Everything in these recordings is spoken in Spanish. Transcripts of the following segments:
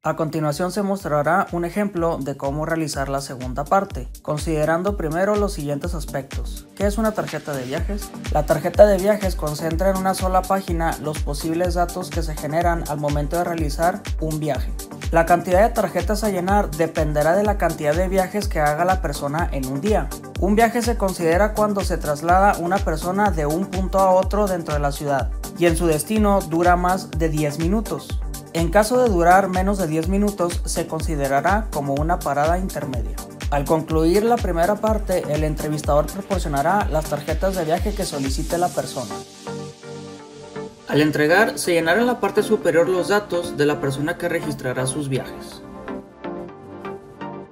A continuación se mostrará un ejemplo de cómo realizar la segunda parte, considerando primero los siguientes aspectos. ¿Qué es una tarjeta de viajes? La tarjeta de viajes concentra en una sola página los posibles datos que se generan al momento de realizar un viaje. La cantidad de tarjetas a llenar dependerá de la cantidad de viajes que haga la persona en un día. Un viaje se considera cuando se traslada una persona de un punto a otro dentro de la ciudad y en su destino dura más de 10 minutos. En caso de durar menos de 10 minutos, se considerará como una parada intermedia. Al concluir la primera parte, el entrevistador proporcionará las tarjetas de viaje que solicite la persona. Al entregar, se llenará en la parte superior los datos de la persona que registrará sus viajes.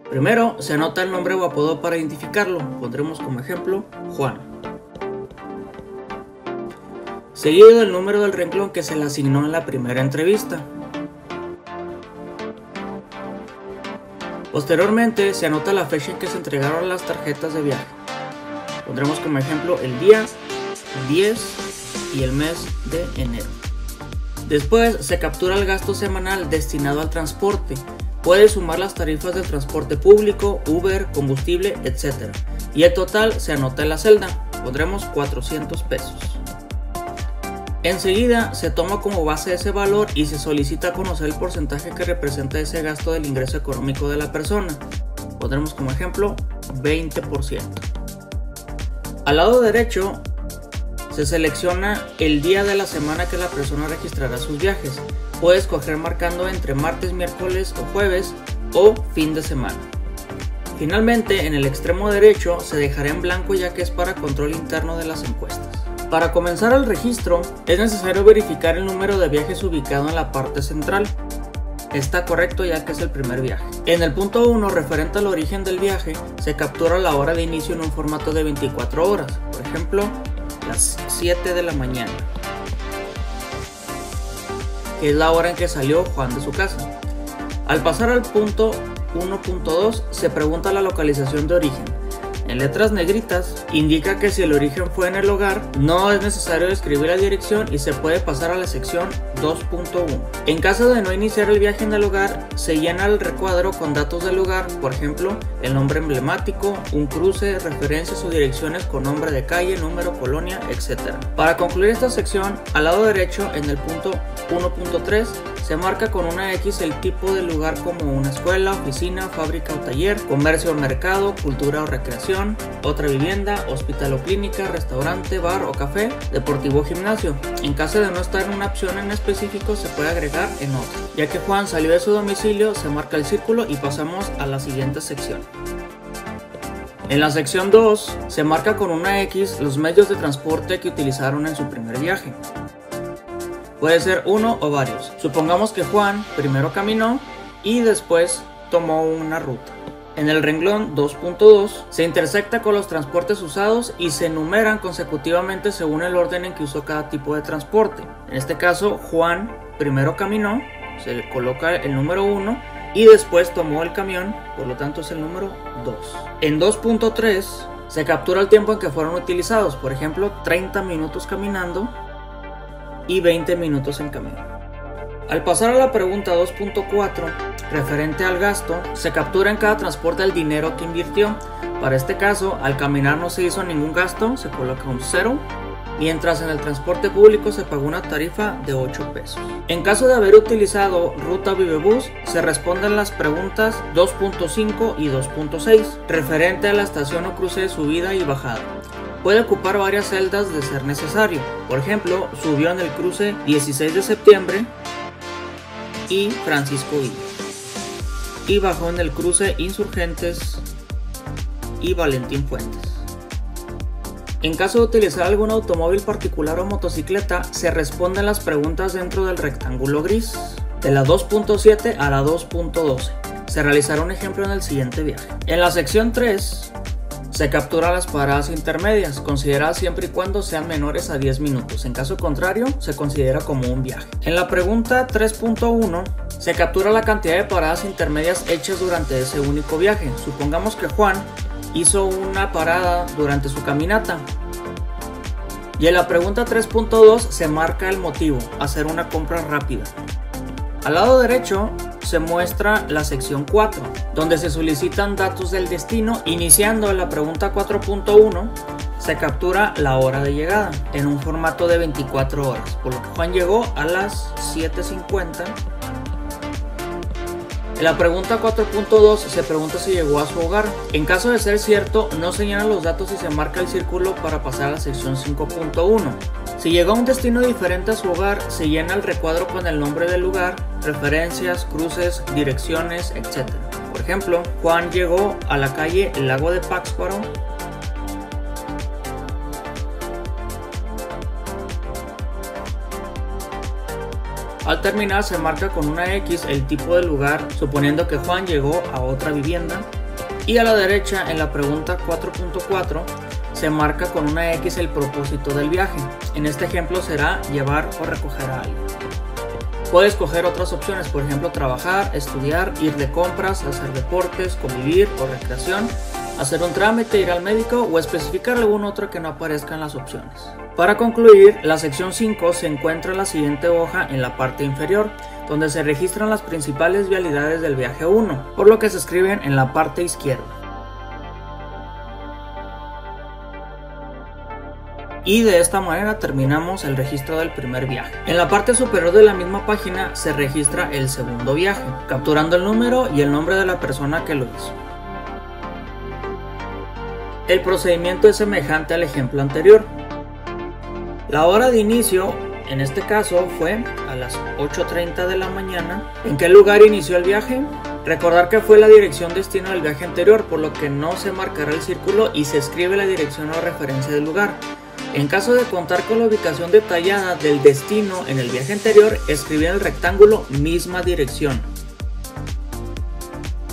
Primero, se anota el nombre o apodo para identificarlo. Pondremos como ejemplo Juan. Seguido del número del renglón que se le asignó en la primera entrevista. Posteriormente se anota la fecha en que se entregaron las tarjetas de viaje. Pondremos como ejemplo el día 10 y el mes de enero. Después se captura el gasto semanal destinado al transporte. Puede sumar las tarifas del transporte público, Uber, combustible, etc. Y el total se anota en la celda. Pondremos 400 pesos. Enseguida se toma como base ese valor y se solicita conocer el porcentaje que representa ese gasto del ingreso económico de la persona. Pondremos como ejemplo 20%. Al lado derecho se selecciona el día de la semana que la persona registrará sus viajes. Puede escoger marcando entre martes, miércoles o jueves o fin de semana. Finalmente, en el extremo derecho se dejará en blanco ya que es para control interno de las encuestas. Para comenzar el registro, es necesario verificar el número de viajes ubicado en la parte central. Está correcto ya que es el primer viaje. En el punto 1, referente al origen del viaje, se captura la hora de inicio en un formato de 24 horas. Por ejemplo, las 7 de la mañana, que es la hora en que salió Juan de su casa. Al pasar al punto 1.2, se pregunta la localización de origen. En letras negritas indica que si el origen fue en el hogar, no es necesario escribir la dirección y se puede pasar a la sección 2.1. En caso de no iniciar el viaje en el hogar, se llena el recuadro con datos del lugar, por ejemplo, el nombre emblemático, un cruce, referencias o direcciones con nombre de calle, número, colonia, etc. Para concluir esta sección, al lado derecho, en el punto 1.3, se marca con una X el tipo de lugar como una escuela, oficina, fábrica o taller, comercio o mercado, cultura o recreación, otra vivienda, hospital o clínica, restaurante, bar o café, deportivo o gimnasio. En caso de no estar en una opción en específico, se puede agregar en otra. Ya que Juan salió de su domicilio, se marca el círculo y pasamos a la siguiente sección. En la sección 2, se marca con una X los medios de transporte que utilizaron en su primer viaje. Puede ser uno o varios. Supongamos que Juan primero caminó y después tomó una ruta. En el renglón 2.2 se intersecta con los transportes usados y se enumeran consecutivamente según el orden en que usó cada tipo de transporte. En este caso, Juan primero caminó, se le coloca el número 1 y después tomó el camión, por lo tanto es el número 2. En 2.3 se captura el tiempo en que fueron utilizados, por ejemplo 30 minutos caminando y 20 minutos en camino. Al pasar a la pregunta 2.4, referente al gasto, se captura en cada transporte el dinero que invirtió. Para este caso, al caminar no se hizo ningún gasto, se coloca un 0, mientras en el transporte público se pagó una tarifa de 8 pesos. En caso de haber utilizado ruta Vivebus, se responden las preguntas 2.5 y 2.6, referente a la estación o cruce de subida y bajada. Puede ocupar varias celdas de ser necesario. Por ejemplo, subió en el cruce 16 de septiembre y Francisco Villa, y bajó en el cruce Insurgentes y Valentín Fuentes. En caso de utilizar algún automóvil particular o motocicleta, se responden las preguntas dentro del rectángulo gris. De la 2.7 a la 2.12 se realizará un ejemplo en el siguiente viaje. En la sección 3 se capturan las paradas intermedias, consideradas siempre y cuando sean menores a 10 minutos. En caso contrario, se considera como un viaje. En la pregunta 3.1 se captura la cantidad de paradas intermedias hechas durante ese único viaje. Supongamos que Juan hizo una parada durante su caminata. Y en la pregunta 3.2 se marca el motivo, hacer una compra rápida. Al lado derecho se muestra la sección 4, donde se solicitan datos del destino. Iniciando la pregunta 4.1 se captura la hora de llegada en un formato de 24 horas, por lo que Juan llegó a las 7:50. En la pregunta 4.2 se pregunta si llegó a su hogar. En caso de ser cierto, no se llenan los datos y se marca el círculo para pasar a la sección 5.1. Si llegó a un destino diferente a su hogar, se llena el recuadro con el nombre del lugar, referencias, cruces, direcciones, etc. Por ejemplo, Juan llegó a la calle El Lago de Pátzcuaro Al terminar se marca con una X el tipo de lugar, suponiendo que Juan llegó a otra vivienda. Y a la derecha, en la pregunta 4.4, se marca con una X el propósito del viaje. En este ejemplo será llevar o recoger a alguien. Puedes escoger otras opciones, por ejemplo trabajar, estudiar, ir de compras, hacer deportes, convivir o recreación, hacer un trámite, ir al médico o especificar alguna otra que no aparezca en las opciones. Para concluir, la sección 5 se encuentra en la siguiente hoja en la parte inferior, donde se registran las principales vialidades del viaje 1, por lo que se escriben en la parte izquierda. Y de esta manera terminamos el registro del primer viaje. En la parte superior de la misma página se registra el segundo viaje, capturando el número y el nombre de la persona que lo hizo. El procedimiento es semejante al ejemplo anterior. La hora de inicio, en este caso, fue a las 8:30 de la mañana. ¿En qué lugar inició el viaje? Recordar que fue la dirección destino del viaje anterior, por lo que no se marcará el círculo y se escribe la dirección o referencia del lugar. En caso de contar con la ubicación detallada del destino en el viaje anterior, escribir en el rectángulo misma dirección.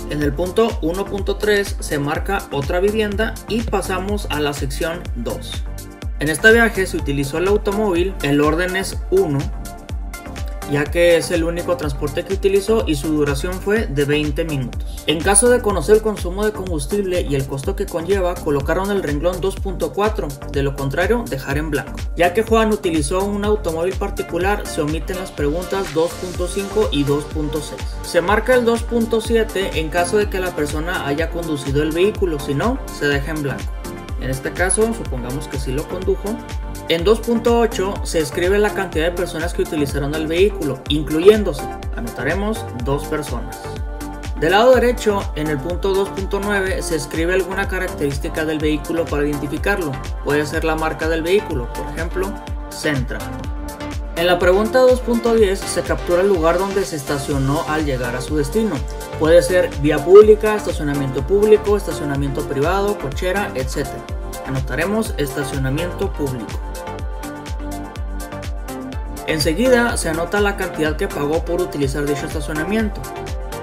En el punto 1.3 se marca otra vivienda y pasamos a la sección 2. En este viaje se utilizó el automóvil, el orden es 1, ya que es el único transporte que utilizó y su duración fue de 20 minutos. En caso de conocer el consumo de combustible y el costo que conlleva, colocaron el renglón 2.4, de lo contrario dejar en blanco. Ya que Juan utilizó un automóvil particular, se omiten las preguntas 2.5 y 2.6. Se marca el 2.7 en caso de que la persona haya conducido el vehículo, si no, se deja en blanco. En este caso, supongamos que sí lo condujo. En 2.8 se escribe la cantidad de personas que utilizaron el vehículo, incluyéndose, anotaremos, 2 personas. Del lado derecho, en el punto 2.9 se escribe alguna característica del vehículo para identificarlo. Puede ser la marca del vehículo, por ejemplo, Sentra. En la pregunta 2.10 se captura el lugar donde se estacionó al llegar a su destino. Puede ser vía pública, estacionamiento público, estacionamiento privado, cochera, etc. Anotaremos estacionamiento público. Enseguida se anota la cantidad que pagó por utilizar dicho estacionamiento.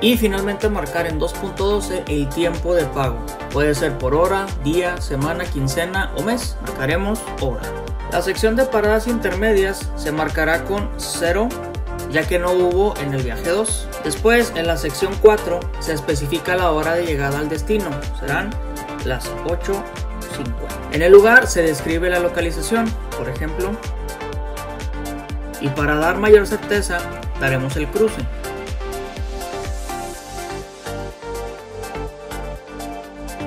Y finalmente marcar en 2.12 el tiempo de pago. Puede ser por hora, día, semana, quincena o mes. Marcaremos hora. La sección de paradas intermedias se marcará con 0, ya que no hubo en el viaje 2. Después, en la sección 4, se especifica la hora de llegada al destino. Serán las 8:50. En el lugar se describe la localización, por ejemplo. Y para dar mayor certeza, daremos el cruce.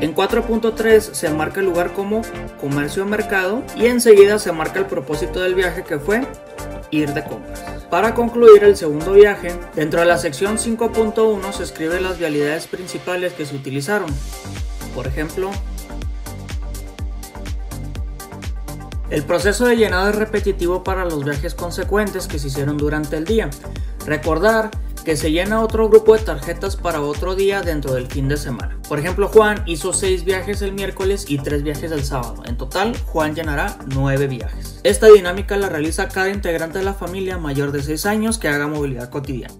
En 4.3 se marca el lugar como comercio o mercado y enseguida se marca el propósito del viaje, que fue ir de compras. Para concluir el segundo viaje, dentro de la sección 5.1 se escriben las vialidades principales que se utilizaron. Por ejemplo, el proceso de llenado es repetitivo para los viajes consecuentes que se hicieron durante el día. Recordar que se llena otro grupo de tarjetas para otro día dentro del fin de semana. Por ejemplo, Juan hizo 6 viajes el miércoles y 3 viajes el sábado. En total, Juan llenará 9 viajes. Esta dinámica la realiza cada integrante de la familia mayor de 6 años que haga movilidad cotidiana.